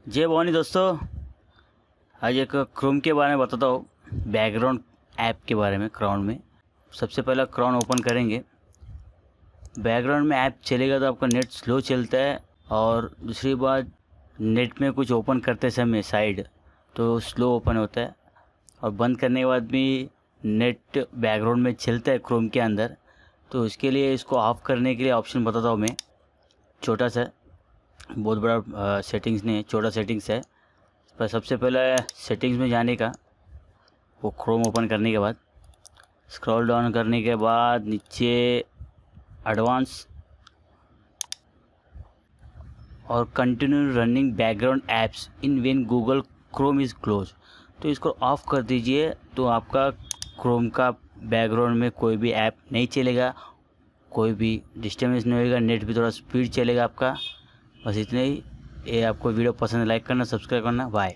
जय भवानी दोस्तों, आज एक क्रोम के बारे में बताता हूँ। बैकग्राउंड ऐप के बारे में। क्राउन में सबसे पहला क्राउन ओपन करेंगे। बैकग्राउंड में ऐप चलेगा तो आपका नेट स्लो चलता है, और दूसरी बात नेट में कुछ ओपन करते समय साइड तो स्लो ओपन होता है, और बंद करने के बाद भी नेट बैकग्राउंड में चलता है क्रोम के अंदर। तो इसके लिए इसको ऑफ़ करने के लिए ऑप्शन बताता हूँ मैं। छोटा सा, बहुत बड़ा सेटिंग्स नहीं है, छोटा सेटिंग्स है। पर सबसे पहले सेटिंग्स में जाने का, वो क्रोम ओपन करने के बाद स्क्रॉल डाउन करने के बाद नीचे एडवांस और continue running background apps in when Google Chrome is close, तो इसको ऑफ़ कर दीजिए। तो आपका क्रोम का बैकग्राउंड में कोई भी ऐप नहीं चलेगा, कोई भी डिस्टर्बेंस नहीं होगा, नेट भी थोड़ा स्पीड चलेगा आपका। बस इतना ही। ये आपको वीडियो पसंद, लाइक करना, सब्सक्राइब करना। बाय।